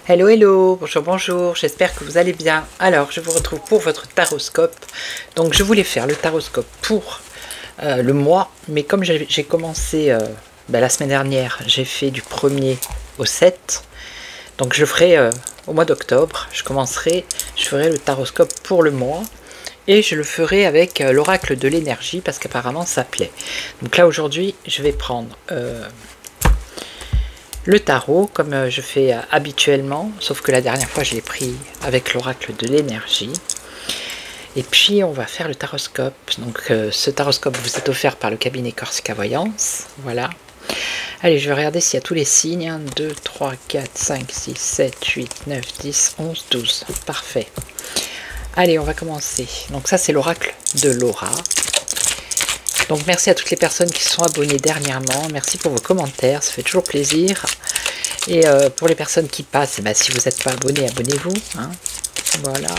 Hello, hello, bonjour, bonjour, j'espère que vous allez bien. Alors, je vous retrouve pour votre taroscope. Donc, je voulais faire le taroscope pour le mois, mais comme j'ai commencé la semaine dernière, j'ai fait du 1er au 7. Donc, je ferai au mois d'octobre, je ferai le taroscope pour le mois. Et je le ferai avec l'oracle de l'énergie, parce qu'apparemment, ça plaît. Donc là, aujourd'hui, je vais prendre... le tarot, comme je fais habituellement, sauf que la dernière fois je l'ai pris avec l'oracle de l'énergie. Et puis on va faire le taroscope. Donc ce taroscope vous est offert par le cabinet Corsica Voyance. Voilà. Allez, je vais regarder s'il y a tous les signes. 1, 2, 3, 4, 5, 6, 7, 8, 9, 10, 11, 12. Parfait. Allez, on va commencer. Donc ça c'est l'oracle de Laura. Donc merci à toutes les personnes qui se sont abonnées dernièrement, merci pour vos commentaires, ça fait toujours plaisir. Et pour les personnes qui passent, si vous n'êtes pas abonné, abonnez-vous. Hein. Voilà.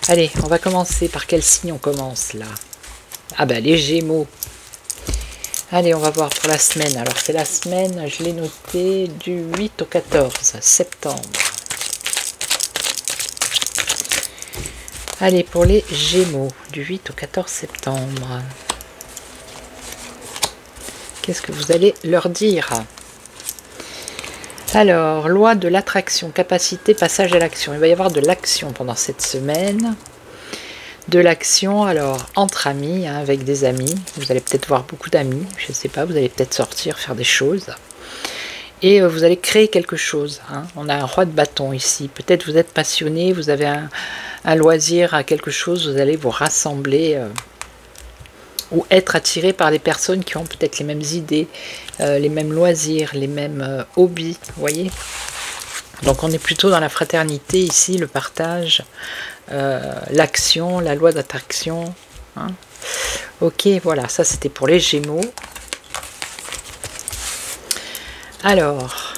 Allez, on va commencer. Par quel signe on commence là? Ah ben les Gémeaux. Allez, on va voir pour la semaine. Alors c'est la semaine, je l'ai noté, du 8 au 14 septembre. Allez, pour les Gémeaux, du 8 au 14 septembre. Qu'est-ce que vous allez leur dire? Alors, loi de l'attraction, capacité, passage à l'action. Il va y avoir de l'action pendant cette semaine. De l'action, alors, entre amis, hein, avec des amis. Vous allez peut-être voir beaucoup d'amis, je ne sais pas, vous allez peut-être sortir, faire des choses. Et vous allez créer quelque chose. Hein. On a un roi de bâton ici. Peut-être vous êtes passionné, vous avez un loisir à quelque chose, vous allez vous rassembler ou être attiré par des personnes qui ont peut-être les mêmes idées, les mêmes loisirs, les mêmes hobbies, vous voyez. Donc on est plutôt dans la fraternité ici, le partage, l'action, la loi d'attraction. Hein. Ok, voilà, ça c'était pour les Gémeaux. Alors,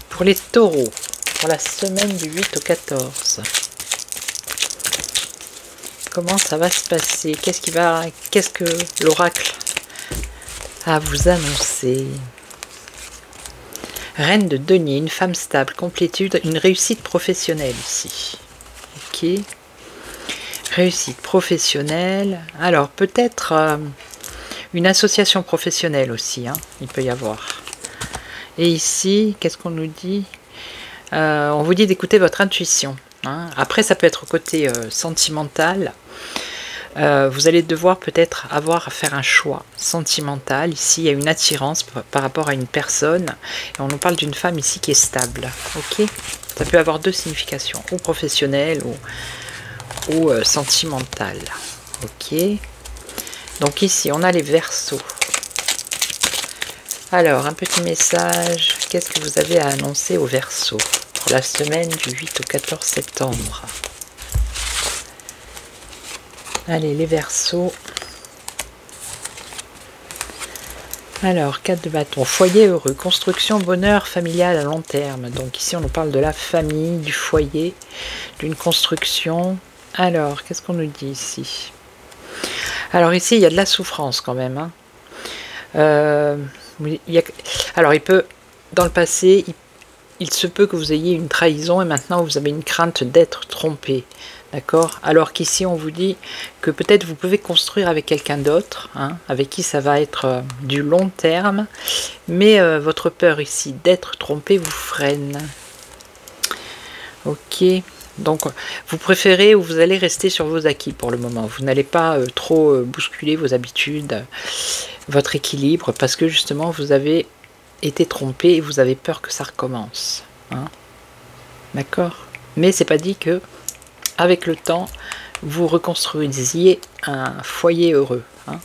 pour les Taureaux, pour la semaine du 8 au 14, comment ça va se passer? Qu'est-ce que l'oracle a à vous annoncer? Reine de denier, une femme stable, complétude, une réussite professionnelle ici. Ok. Réussite professionnelle. Alors, peut-être une association professionnelle aussi, hein, il peut y avoir. Et ici, qu'est-ce qu'on nous dit? On vous dit d'écouter votre intuition. Hein. Après, ça peut être au côté sentimental. Vous allez devoir peut-être avoir à faire un choix sentimental. Ici, il y a une attirance par rapport à une personne. Et on nous parle d'une femme ici qui est stable. Ok. Ça peut avoir deux significations, ou professionnelle ou sentimentale. Ok. Donc ici, on a les Verseaux. Alors, un petit message. Qu'est-ce que vous avez à annoncer aux Verseaux pour la semaine du 8 au 14 septembre? Allez, les Verseaux. Alors, 4 de bâton. Foyer heureux. Construction, bonheur familial à long terme. Donc ici, on nous parle de la famille, du foyer, d'une construction. Alors, qu'est-ce qu'on nous dit ici? Alors ici, il y a de la souffrance quand même. Hein. Alors, dans le passé, il se peut que vous ayez une trahison et maintenant vous avez une crainte d'être trompé. D'accord? Alors qu'ici, on vous dit que peut-être vous pouvez construire avec quelqu'un d'autre, hein, avec qui ça va être du long terme, mais votre peur ici d'être trompé vous freine. Ok. Donc, vous préférez ou vous allez rester sur vos acquis pour le moment. Vous n'allez pas trop bousculer vos habitudes, votre équilibre, parce que justement, vous avez été trompé et vous avez peur que ça recommence. Hein. D'accord? Mais c'est pas dit que, avec le temps, vous reconstruisiez un foyer heureux. Hein.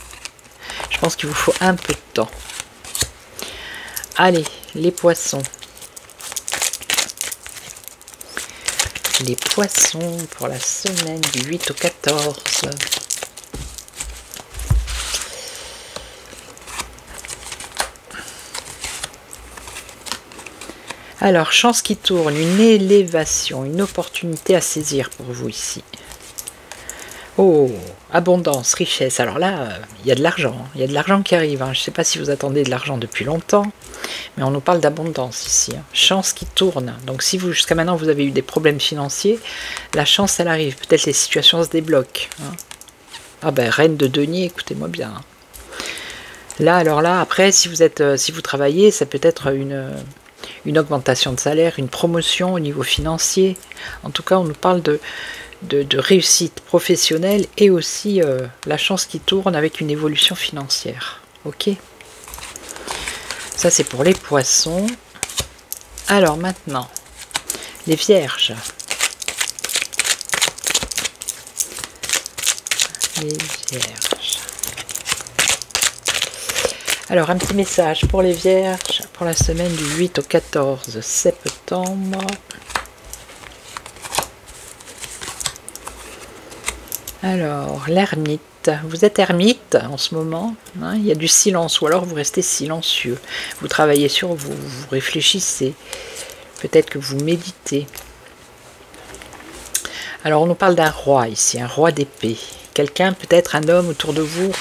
Je pense qu'il vous faut un peu de temps. Allez, les poissons. Les poissons pour la semaine du 8 au 14. Alors, chance qui tourne, une élévation, une opportunité à saisir pour vous ici. Oh, abondance, richesse. Alors là, il y a de l'argent. Il y a de l'argent qui arrive. Je ne sais pas si vous attendez de l'argent depuis longtemps, mais on nous parle d'abondance ici. Chance qui tourne. Donc si vous jusqu'à maintenant vous avez eu des problèmes financiers, la chance elle arrive. Peut-être les situations se débloquent. Ah ben, reine de denier, écoutez-moi bien. Là, alors là, après, si vous travaillez, ça peut être une augmentation de salaire, une promotion au niveau financier. En tout cas, on nous parle de réussite professionnelle et aussi la chance qui tourne avec une évolution financière. Ok, ça c'est pour les poissons. Alors maintenant, les vierges. Les vierges. Alors un petit message pour les vierges pour la semaine du 8 au 14 septembre. Alors, l'ermite. Vous êtes ermite en ce moment, il y a du silence, ou alors vous restez silencieux. Vous travaillez sur vous, vous réfléchissez, peut-être que vous méditez. Alors, on nous parle d'un roi ici, un roi d'épée. Quelqu'un, peut-être un homme autour de vous.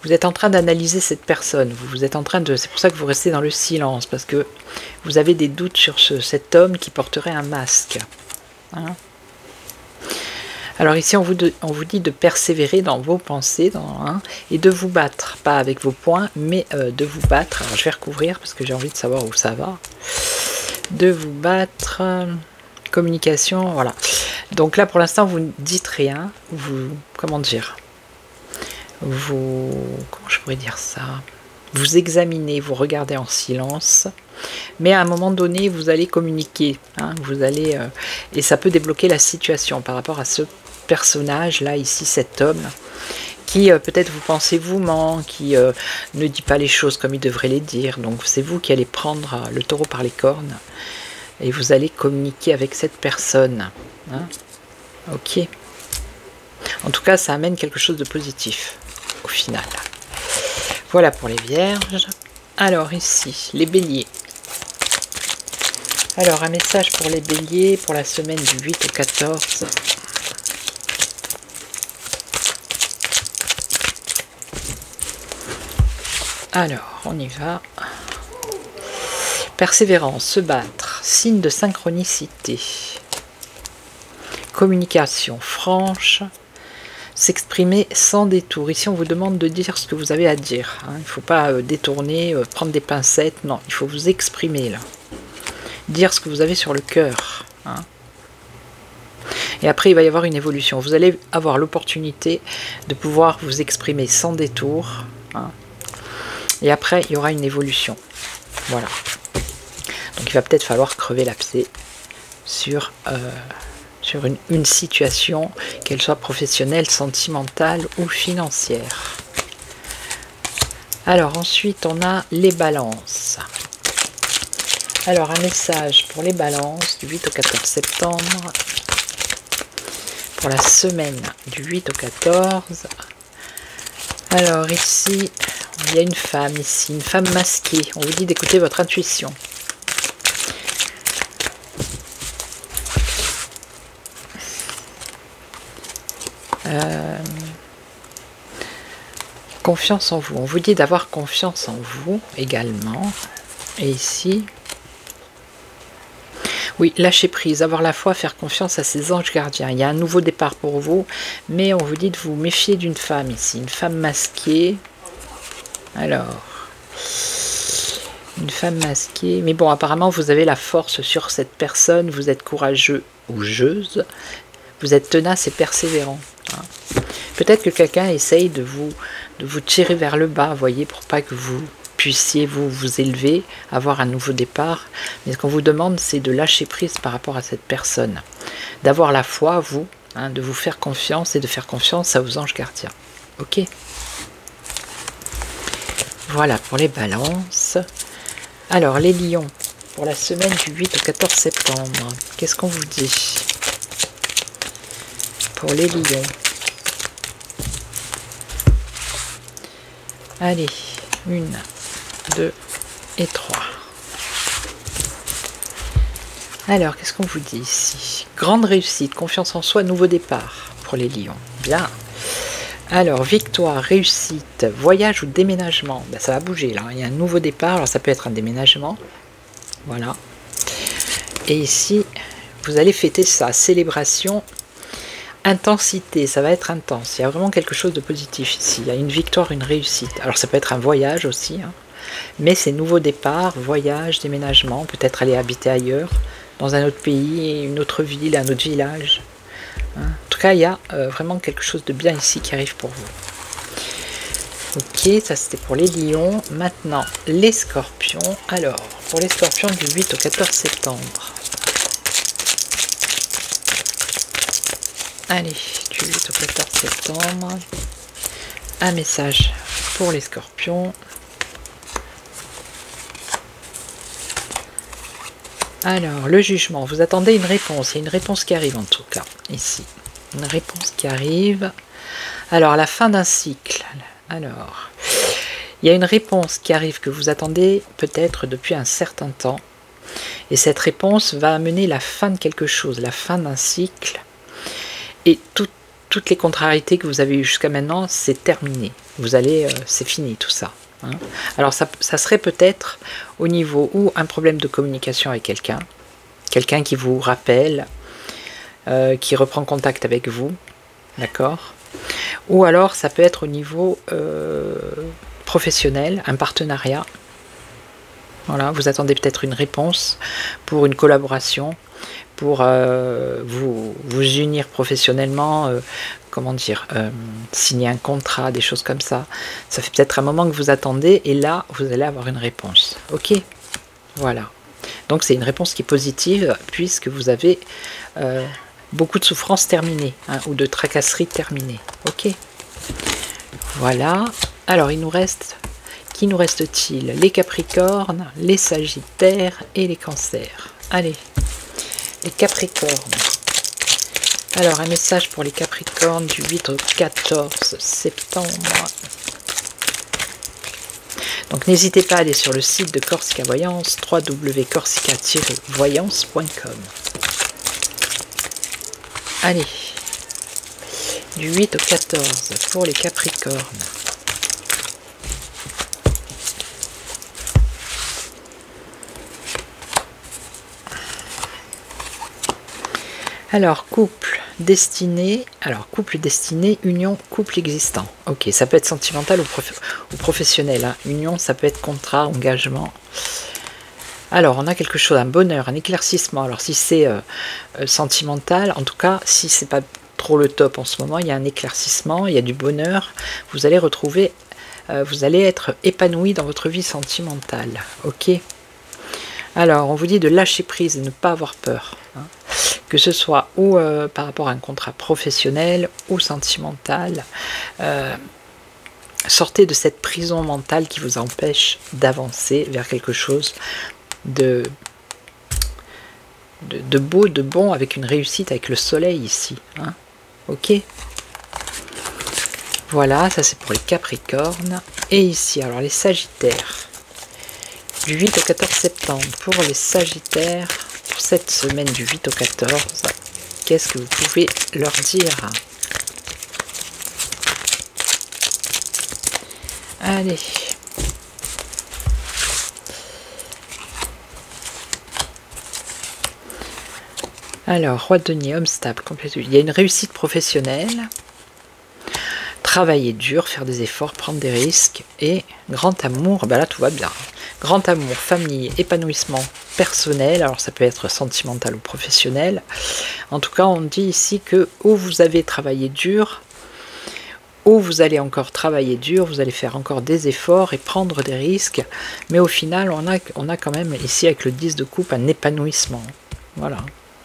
Vous êtes en train d'analyser cette personne. Vous êtes en train de. C'est pour ça que vous restez dans le silence, parce que vous avez des doutes sur cet homme qui porterait un masque. Alors ici on vous dit de persévérer dans vos pensées et de vous battre, pas avec vos poings, mais de vous battre. Alors je vais recouvrir parce que j'ai envie de savoir où ça va. De vous battre, communication, voilà. Donc là pour l'instant vous ne dites rien, comment dire, comment je pourrais dire ça, vous examinez, vous regardez en silence. Mais à un moment donné, vous allez communiquer, vous allez, et ça peut débloquer la situation par rapport à ce personnage-là, ici, cet homme, qui peut-être vous pensez vous ment, qui ne dit pas les choses comme il devrait les dire. Donc c'est vous qui allez prendre le taureau par les cornes et vous allez communiquer avec cette personne. Ok. En tout cas, ça amène quelque chose de positif au final. Voilà pour les vierges. Alors ici, les béliers. Alors, un message pour les béliers pour la semaine du 8 au 14. Alors, on y va. Persévérance, se battre, signe de synchronicité. Communication franche, s'exprimer sans détour. Ici, on vous demande de dire ce que vous avez à dire. Il ne faut pas détourner, prendre des pincettes. Non, il faut vous exprimer là. Dire ce que vous avez sur le cœur. Et après, il va y avoir une évolution. Vous allez avoir l'opportunité de pouvoir vous exprimer sans détour. Et après, il y aura une évolution. Voilà. Donc, il va peut-être falloir crever l'abcès sur une situation, qu'elle soit professionnelle, sentimentale ou financière. Alors, ensuite, on a les balances. Alors, un message pour les balances du 8 au 14 septembre. Pour la semaine du 8 au 14. Alors, ici, il y a une femme ici, une femme masquée. On vous dit d'écouter votre intuition. Confiance en vous. On vous dit d'avoir confiance en vous également. Et ici... Oui, lâcher prise, avoir la foi, faire confiance à ses anges gardiens. Il y a un nouveau départ pour vous, mais on vous dit de vous méfier d'une femme ici, une femme masquée. Alors, une femme masquée. Mais bon, apparemment, vous avez la force sur cette personne, vous êtes courageux ou jeuse, vous êtes tenace et persévérant. Peut-être que quelqu'un essaye de vous tirer vers le bas, voyez, pour pas que vous puissiez vous élever, avoir un nouveau départ. Mais ce qu'on vous demande, c'est de lâcher prise par rapport à cette personne. D'avoir la foi, vous, de vous faire confiance et de faire confiance à vos anges gardiens. Ok? Voilà pour les balances. Alors, les lions, pour la semaine du 8 au 14 septembre, qu'est-ce qu'on vous dit? Pour les lions. Allez, 1, 2 et 3. Alors, qu'est-ce qu'on vous dit ici? Grande réussite, confiance en soi, nouveau départ pour les lions. Bien. Alors, victoire, réussite, voyage ou déménagement. Ben, ça va bouger là. Il y a un nouveau départ. Alors, ça peut être un déménagement. Voilà. Et ici, vous allez fêter ça. Célébration, intensité. Ça va être intense. Il y a vraiment quelque chose de positif ici. Il y a une victoire, une réussite. Alors, ça peut être un voyage aussi. Hein. Mais c'est nouveau départ, voyage, déménagement. Peut-être aller habiter ailleurs, dans un autre pays, une autre ville, un autre village. Hein. En tout cas, il y a vraiment quelque chose de bien ici qui arrive pour vous. Ok, ça c'était pour les lions. Maintenant, les scorpions. Alors, pour les scorpions du 8 au 14 septembre. Allez, du 8 au 14 septembre. Un message pour les scorpions. Alors, le jugement, vous attendez une réponse. Il y a une réponse qui arrive en tout cas, ici. Une réponse qui arrive. Alors, la fin d'un cycle. Alors, il y a une réponse qui arrive que vous attendez peut-être depuis un certain temps. Et cette réponse va amener la fin de quelque chose, la fin d'un cycle. Et toutes les contrariétés que vous avez eues jusqu'à maintenant, c'est terminé. Vous allez, c'est fini tout ça. Hein. Alors ça serait peut-être au niveau où un problème de communication avec quelqu'un, quelqu'un qui vous rappelle, qui reprend contact avec vous, d'accord? Ou alors ça peut être au niveau professionnel, un partenariat. Voilà, vous attendez peut-être une réponse pour une collaboration, pour vous unir professionnellement, comment dire, signer un contrat, des choses comme ça. Ça fait peut-être un moment que vous attendez et là, vous allez avoir une réponse. Ok, voilà. Donc c'est une réponse qui est positive puisque vous avez beaucoup de souffrances terminées, hein, ou de tracasseries terminées. Ok, voilà. Alors il nous reste, qui nous reste-t-il? Les Capricornes, les Sagittaires et les Cancers. Allez, les Capricornes. Alors, un message pour les Capricornes du 8 au 14 septembre. Donc, n'hésitez pas à aller sur le site de Corsica Voyance, www.corsica-voyance.com. Allez, du 8 au 14 pour les Capricornes. Alors, couple destiné, union, couple existant. Ok, ça peut être sentimental ou professionnel. Hein. Union, ça peut être contrat, engagement. Alors, on a quelque chose, un bonheur, un éclaircissement. Alors, si c'est sentimental, en tout cas, si c'est pas trop le top en ce moment, il y a un éclaircissement, il y a du bonheur. Vous allez retrouver, vous allez être épanoui dans votre vie sentimentale. Ok. Alors, on vous dit de lâcher prise et ne pas avoir peur. Hein. Que ce soit ou par rapport à un contrat professionnel ou sentimental. Sortez de cette prison mentale qui vous empêche d'avancer vers quelque chose de beau, de bon, avec une réussite, avec le soleil ici. Hein. Ok. Voilà, ça c'est pour les Capricornes. Et ici, alors les Sagittaires. Du 8 au 14 septembre, pour les Sagittaires, pour cette semaine du 8 au 14, qu'est-ce que vous pouvez leur dire? Allez. Alors, roi de denier, homme stable, complétude. Il y a une réussite professionnelle. Travailler dur, faire des efforts, prendre des risques. Et grand amour, ben là tout va bien. Grand amour, famille, épanouissement personnel. Alors ça peut être sentimental ou professionnel. En tout cas, on dit ici que où vous avez travaillé dur, où vous allez encore travailler dur, vous allez faire encore des efforts et prendre des risques. Mais au final, on a quand même ici avec le 10 de coupe un épanouissement. Voilà.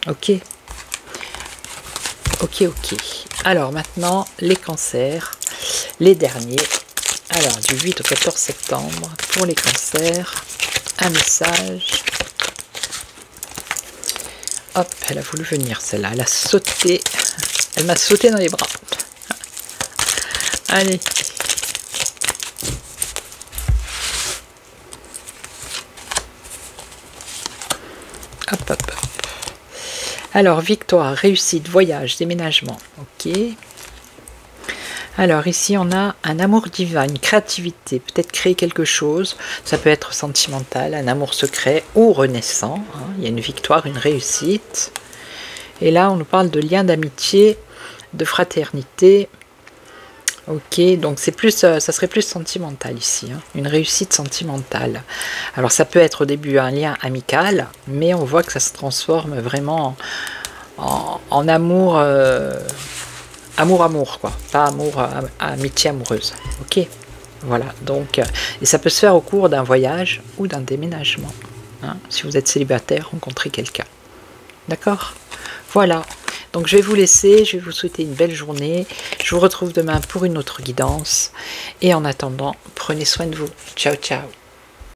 Ok. Ok, ok. Alors maintenant, les cancers, les derniers. Alors, du 8 au 14 septembre, pour les cancers, un message. Hop, elle a voulu venir celle-là, elle a sauté, elle m'a sauté dans les bras. Allez. Hop, hop, hop. Alors, victoire, réussite, voyage, déménagement. Ok. Alors ici on a un amour divin, une créativité, peut-être créer quelque chose, ça peut être sentimental, un amour secret ou renaissant, hein. Il y a une victoire, une réussite. Et là on nous parle de lien d'amitié, de fraternité. Ok, donc c'est plus, ça serait plus sentimental ici, hein, une réussite sentimentale. Alors ça peut être au début un lien amical, mais on voit que ça se transforme vraiment en amour... amour quoi, pas amour, amitié amoureuse. Ok, voilà, donc et ça peut se faire au cours d'un voyage ou d'un déménagement, hein, si vous êtes célibataire, rencontrez quelqu'un, d'accord. Voilà, donc je vais vous laisser, je vais vous souhaiter une belle journée, je vous retrouve demain pour une autre guidance, et en attendant, prenez soin de vous. Ciao ciao.